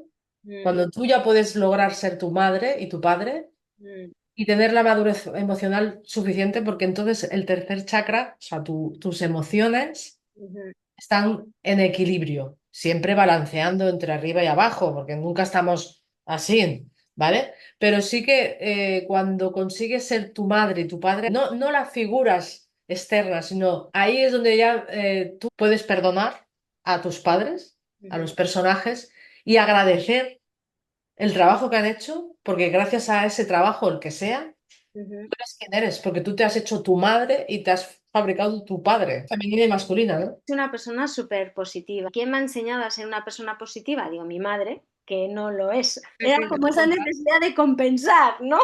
cuando tú ya puedes lograr ser tu madre y tu padre y tener la madurez emocional suficiente, porque entonces el tercer chakra, o sea, tus emociones están en equilibrio, siempre balanceando entre arriba y abajo, porque nunca estamos así, ¿vale? Pero sí que cuando consigues ser tu madre y tu padre, no las figuras externas, sino ahí es donde ya tú puedes perdonar a tus padres, a los personajes, y agradecer el trabajo que han hecho, porque gracias a ese trabajo, el que sea, eres quien eres, porque tú te has hecho tu madre y te has fabricado tu padre, femenina y masculina, ¿no? Una persona súper positiva. ¿Quién me ha enseñado a ser una persona positiva? Digo, mi madre, que no lo es. Sí, Era sí, como esa necesidad de compensar, ¿no?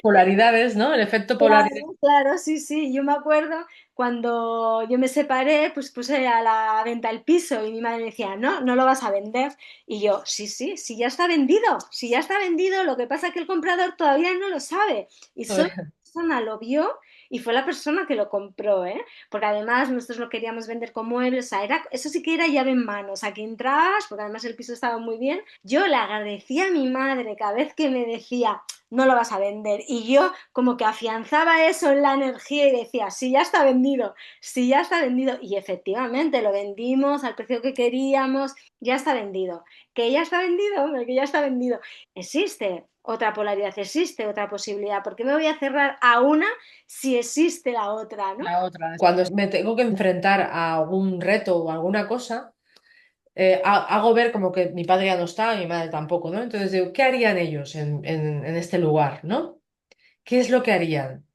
polaridades, ¿no? El efecto polaridad. Claro, claro, sí, sí. Yo me acuerdo cuando yo me separé, pues puse a la venta el piso y mi madre me decía, no, no lo vas a vender. Y yo, sí, sí, sí, ya está vendido, sí, ya está vendido. Lo que pasa es que el comprador todavía no lo sabe. Y solo Joder. la persona lo vio y fue la persona que lo compró, ¿eh? Porque además nosotros lo queríamos vender con muebles, o sea, eso sí que era llave en mano, o sea, que entrabas, porque además el piso estaba muy bien. Yo le agradecía a mi madre cada vez que me decía, no lo vas a vender. Y yo como que afianzaba eso en la energía y decía, sí, ya está vendido, sí, ya está vendido. Y efectivamente lo vendimos al precio que queríamos, ya está vendido. Que ya está vendido, hombre, que ya está vendido. Existe otra polaridad, existe otra posibilidad. ¿Por qué me voy a cerrar a una si existe la otra, no? La otra. Cuando me tengo que enfrentar a algún reto o alguna cosa, hago ver como que mi padre ya no está y mi madre tampoco, ¿no? Entonces digo, ¿qué harían ellos en este lugar, ¿no? ¿Qué es lo que harían?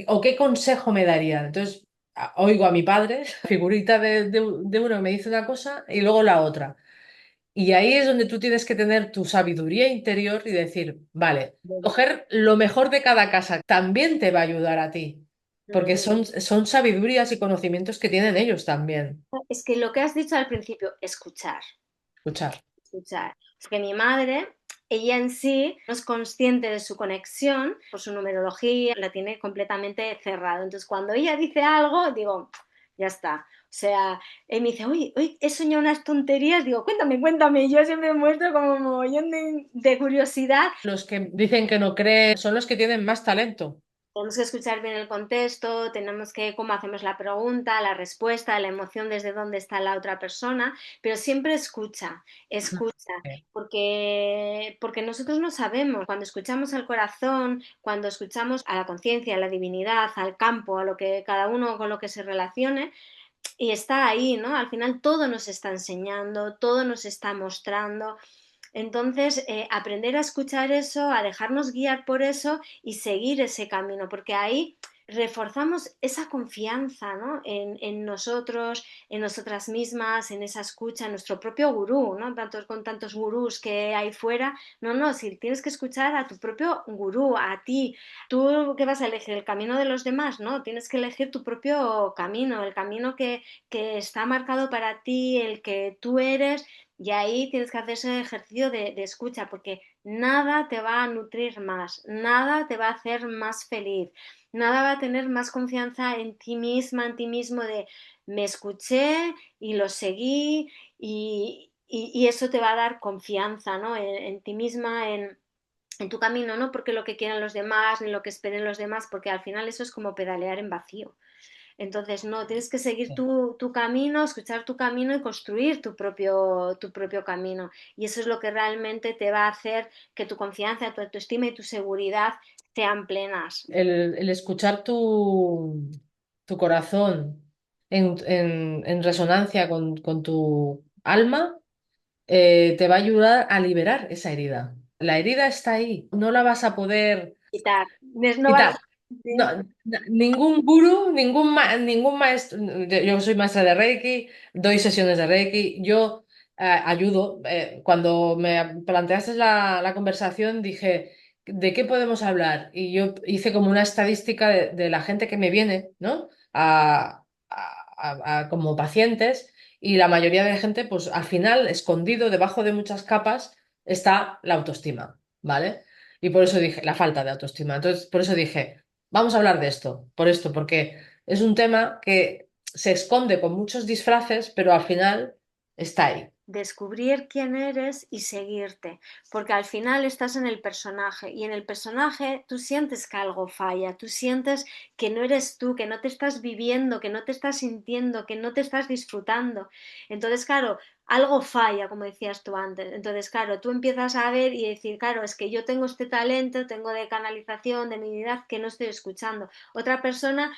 O qué consejo me darían. Entonces, oigo a mi padre, figurita de uno que me dice una cosa y luego la otra. Y ahí es donde tú tienes que tener tu sabiduría interior y decir, vale, coger lo mejor de cada casa también te va a ayudar a ti, porque son sabidurías y conocimientos que tienen ellos también. Es que lo que has dicho al principio, escuchar. Escuchar. Escuchar. Porque mi madre, ella en sí no es consciente de su conexión, por su numerología la tiene completamente cerrada. Entonces, cuando ella dice algo, digo, ya está. O sea, me dice, uy, uy, he soñado unas tonterías. Digo, cuéntame, cuéntame. Y yo siempre muestro como un mogollón de curiosidad. Los que dicen que no creen son los que tienen más talento. Tenemos que escuchar bien el contexto, tenemos que cómo hacemos la pregunta, la respuesta, la emoción desde dónde está la otra persona, pero siempre escucha, escucha, porque nosotros no sabemos, cuando escuchamos al corazón, cuando escuchamos a la conciencia, a la divinidad, al campo, a lo que cada uno con lo que se relacione, y está ahí, ¿no? Al final todo nos está enseñando, todo nos está mostrando. Entonces, aprender a escuchar eso, a dejarnos guiar por eso y seguir ese camino, porque ahí reforzamos esa confianza, ¿no? En nosotros, en nosotras mismas, en esa escucha, en nuestro propio gurú, ¿no? Tantos, con tantos gurús que hay fuera. No, no, si tienes que escuchar a tu propio gurú, a ti. ¿Tú qué vas a elegir? ¿El camino de los demás? No, tienes que elegir tu propio camino, el camino que está marcado para ti, el que tú eres, y ahí tienes que hacer ese ejercicio de escucha, porque nada te va a nutrir más, nada te va a hacer más feliz, nada va a tener más confianza en ti misma, en ti mismo, de me escuché y lo seguí, y eso te va a dar confianza, ¿no? En ti misma, en tu camino, no porque lo que quieran los demás, ni lo que esperen los demás, porque al final eso es como pedalear en vacío. Entonces, no, tienes que seguir tu camino, escuchar tu camino y construir tu propio camino. Y eso es lo que realmente te va a hacer que tu confianza, tu autoestima y tu seguridad sean plenas. El escuchar tu corazón en resonancia con tu alma te va a ayudar a liberar esa herida. La herida está ahí, no la vas a poder Quitar. No va a quitar. No, ningún gurú, ningún maestro, yo soy maestra de Reiki, doy sesiones de Reiki, yo ayudo. Cuando me planteaste la conversación dije, ¿de qué podemos hablar? Y yo hice como una estadística de la gente que me viene, ¿no? Como pacientes y la mayoría de gente, pues al final, escondido debajo de muchas capas, está la autoestima, ¿vale? Y por eso dije, la falta de autoestima. Entonces, por eso dije, vamos a hablar de esto, por esto, porque es un tema que se esconde con muchos disfraces, pero al final está ahí. descubrir quién eres y seguirte, porque al final estás en el personaje y en el personaje tú sientes que algo falla, tú sientes que no eres tú, que no te estás viviendo, que no te estás sintiendo, que no te estás disfrutando. Entonces, claro, algo falla, como decías tú antes. Entonces, claro, tú empiezas a ver y decir, claro, es que yo tengo este talento, tengo de canalización, de divinidad que no estoy escuchando. Otra persona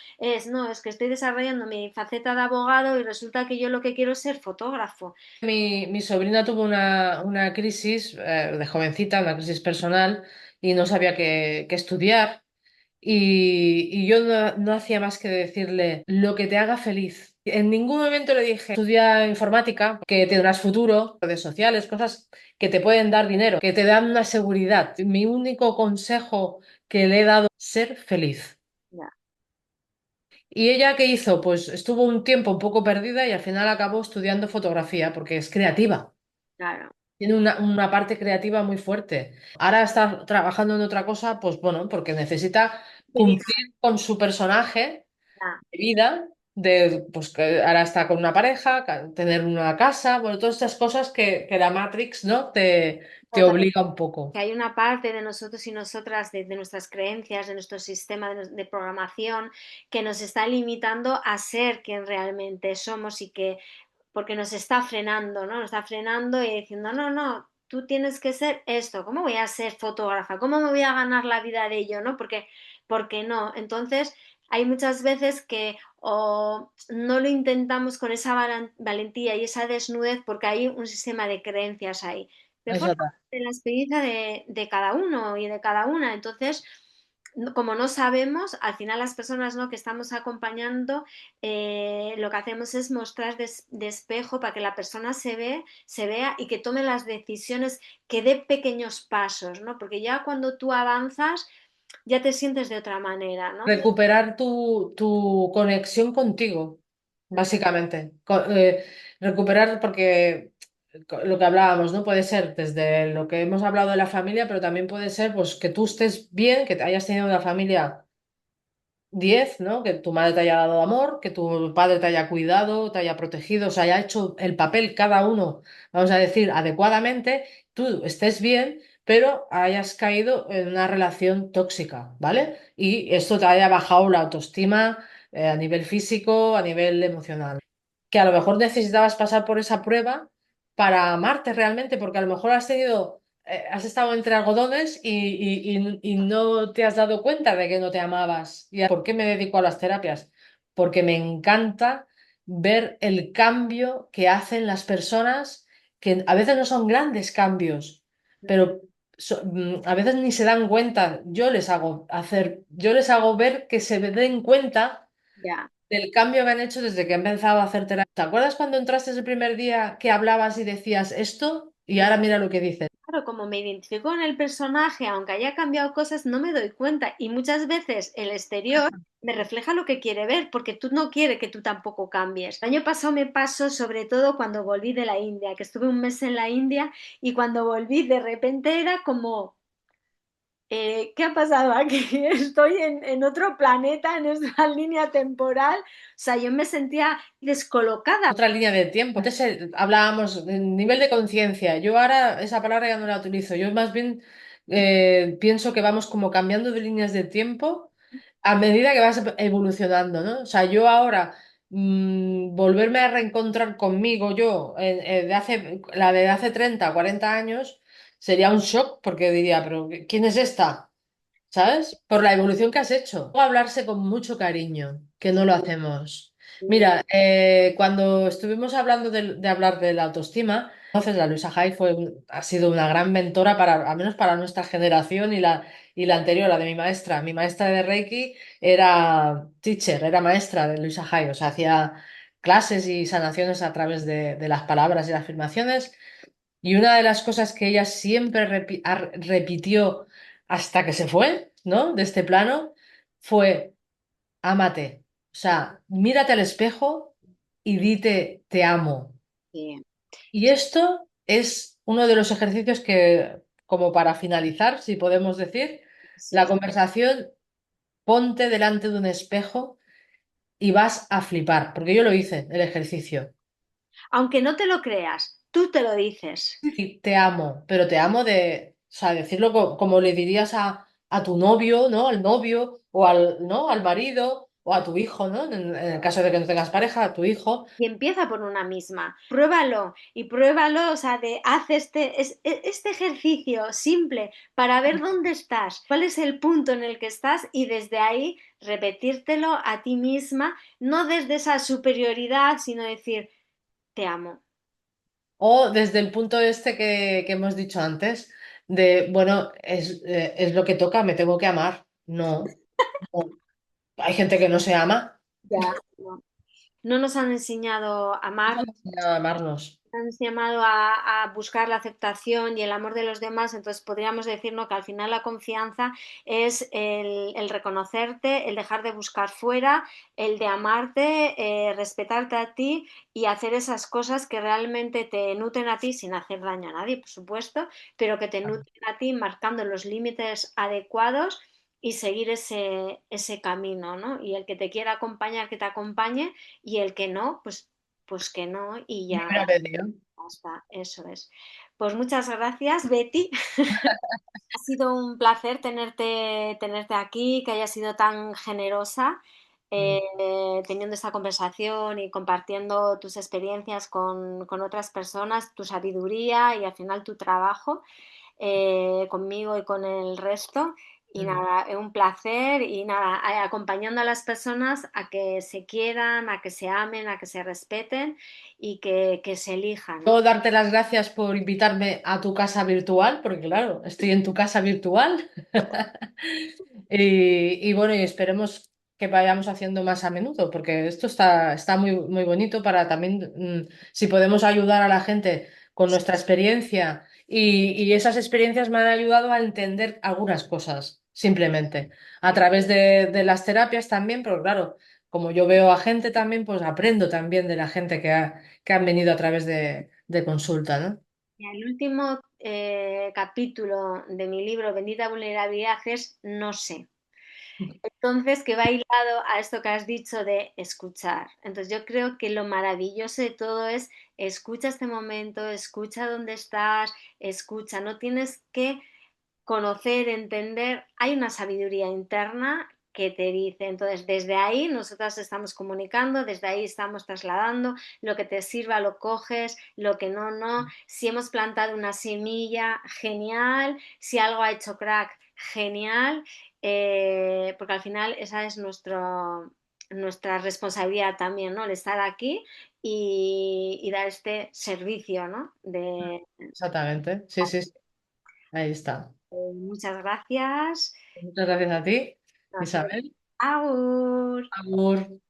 no, es que estoy desarrollando mi faceta de abogado y resulta que yo lo que quiero es ser fotógrafo. Mi sobrina tuvo una crisis de jovencita, una crisis personal, y no sabía qué estudiar. Y yo no hacía más que decirle lo que te haga feliz. En ningún momento le dije, estudia informática, que tendrás futuro, redes sociales, cosas que te pueden dar dinero, que te dan una seguridad. Mi único consejo que le he dado, ser feliz. Ya, ¿Y ella qué hizo? Pues estuvo un tiempo un poco perdida y al final acabó estudiando fotografía porque es creativa. claro. Tiene una parte creativa muy fuerte. Ahora está trabajando en otra cosa, pues bueno, porque necesita cumplir con su personaje Ya. de vida, de, pues que ahora está con una pareja, tener una casa, bueno, todas estas cosas que la Matrix, ¿no? Te obliga un poco. Que hay una parte de nosotros y nosotras, de nuestras creencias, de nuestro sistema de programación, que nos está limitando a ser quien realmente somos y que, porque nos está frenando, ¿no? Nos está frenando y diciendo, no, no, tú tienes que ser esto, ¿cómo voy a ser fotógrafa? ¿Cómo me voy a ganar la vida de ello? ¿No? Porque no. Entonces, hay muchas veces que o no lo intentamos con esa valentía y esa desnudez porque hay un sistema de creencias ahí. Pero forma Exacto. parte de la experiencia de cada uno y de cada una. Entonces, como no sabemos, al final las personas, ¿no?, que estamos acompañando, lo que hacemos es mostrar de espejo para que la persona se vea y que tome las decisiones, que dé pequeños pasos, ¿no? Porque ya cuando tú avanzas, ya te sientes de otra manera, ¿no? Recuperar tu conexión contigo, básicamente. Recuperar porque lo que hablábamos, ¿no? Puede ser desde lo que hemos hablado de la familia, pero también puede ser pues que tú estés bien, que hayas tenido una familia 10, ¿no? Que tu madre te haya dado amor, que tu padre te haya cuidado, te haya protegido, o sea, haya hecho el papel cada uno, vamos a decir, adecuadamente, tú estés bien, pero hayas caído en una relación tóxica, ¿vale? Y esto te haya bajado la autoestima a nivel físico, a nivel emocional. Que a lo mejor necesitabas pasar por esa prueba para amarte realmente, porque a lo mejor has estado entre algodones y no te has dado cuenta de que no te amabas. ¿Y por qué me dedico a las terapias? Porque me encanta ver el cambio que hacen las personas, que a veces no son grandes cambios, pero a veces ni se dan cuenta. Yo les hago ver que se den cuenta Ya. del cambio que han hecho desde que he empezado a hacer terapia. ¿Te acuerdas cuando entraste el primer día que hablabas y decías esto? Y ahora mira lo que dices. Claro, como me identifico con el personaje, aunque haya cambiado cosas, no me doy cuenta. Y muchas veces el exterior me refleja lo que quiere ver, porque tú no quieres que tú tampoco cambies. El año pasado me pasó, sobre todo cuando volví de la India, que estuve un mes en la India y cuando volví de repente era como, ¿qué ha pasado aquí? Estoy en otro planeta, en otra línea temporal. O sea, yo me sentía descolocada. Otra línea de tiempo. Antes hablábamos de nivel de conciencia. Yo ahora esa palabra ya no la utilizo. Yo más bien pienso que vamos como cambiando de líneas de tiempo a medida que vas evolucionando, ¿no? O sea, yo ahora volverme a reencontrar conmigo, yo, la de hace 30 40 años, sería un shock porque diría, pero ¿quién es esta? ¿Sabes? Por la evolución que has hecho. Hablarse con mucho cariño, que no lo hacemos. Mira, cuando estuvimos hablando de hablar de la autoestima, entonces la Luisa Hay ha sido una gran mentora para, al menos para nuestra generación y la anterior, la de mi maestra. Mi maestra de Reiki era teacher, era maestra de Luisa Hay, o sea, hacía clases y sanaciones a través de las palabras y las afirmaciones. Y una de las cosas que ella siempre repitió hasta que se fue, ¿no? De este plano, fue, ámate. O sea, mírate al espejo y dite, te amo. Sí, Y esto es uno de los ejercicios que, como para finalizar, si podemos decir, la sí. conversación, ponte delante de un espejo y vas a flipar, porque yo lo hice, el ejercicio. Aunque no te lo creas, tú te lo dices. Y te amo, pero te amo o sea, decirlo como le dirías a tu novio, ¿no? Al novio, o ¿no? Al marido, o a tu hijo, ¿no? En el caso de que no tengas pareja, a tu hijo. Y empieza por una misma. Pruébalo y pruébalo, o sea, haz este ejercicio simple para ver dónde estás, cuál es el punto en el que estás y desde ahí repetírtelo a ti misma, no desde esa superioridad, sino decir, te amo. O desde el punto este que hemos dicho antes, de, bueno, es lo que toca, me tengo que amar. No, no. Hay gente que no se ama, Ya. No, no nos han enseñado a no amar. nos han enseñado a amarnos. Nos han llamado a buscar la aceptación y el amor de los demás, entonces podríamos decirnos que al final la confianza es el reconocerte, el dejar de buscar fuera, el de amarte, respetarte a ti y hacer esas cosas que realmente te nutren a ti sin hacer daño a nadie, por supuesto, pero que te nutren a ti marcando los límites adecuados y seguir ese camino, ¿no? Y el que te quiera acompañar, que te acompañe y el que no, pues que no y ya. Libre albedrío. Está, eso es. Pues muchas gracias, Betty. Ha sido un placer tenerte aquí, que hayas sido tan generosa teniendo esta conversación y compartiendo tus experiencias con otras personas, tu sabiduría y al final tu trabajo conmigo y con el resto. Y Mm. nada, es un placer y nada, acompañando a las personas a que se quieran, a que se amen, a que se respeten y que se elijan. Puedo darte las gracias por invitarme a tu casa virtual, porque claro, estoy en tu casa virtual. Y bueno, y esperemos que vayamos haciendo más a menudo, porque esto está muy, muy bonito para también, si podemos ayudar a la gente con nuestra experiencia, y esas experiencias me han ayudado a entender algunas cosas, simplemente, a través de las terapias también, pero claro, como yo veo a gente también, pues aprendo también de la gente que han venido a través de consulta, ¿no? El último capítulo de mi libro, Bendita Vulnerabilidad, es no sé. Entonces, que va hilado a esto que has dicho de escuchar. Entonces, yo creo que lo maravilloso de todo es escucha este momento, escucha dónde estás, escucha. No tienes que conocer, entender, hay una sabiduría interna que te dice. Entonces, desde ahí nosotras estamos comunicando, desde ahí estamos trasladando, lo que te sirva lo coges, lo que no, no. Si hemos plantado una semilla, genial. Si algo ha hecho crack, genial. Porque al final esa es nuestra responsabilidad también, ¿no? El estar aquí y dar este servicio, ¿no? Exactamente. Sí, sí, sí. Ahí está. Muchas gracias. Muchas gracias a ti, Nos vemos. Isabel. Agur. Agur.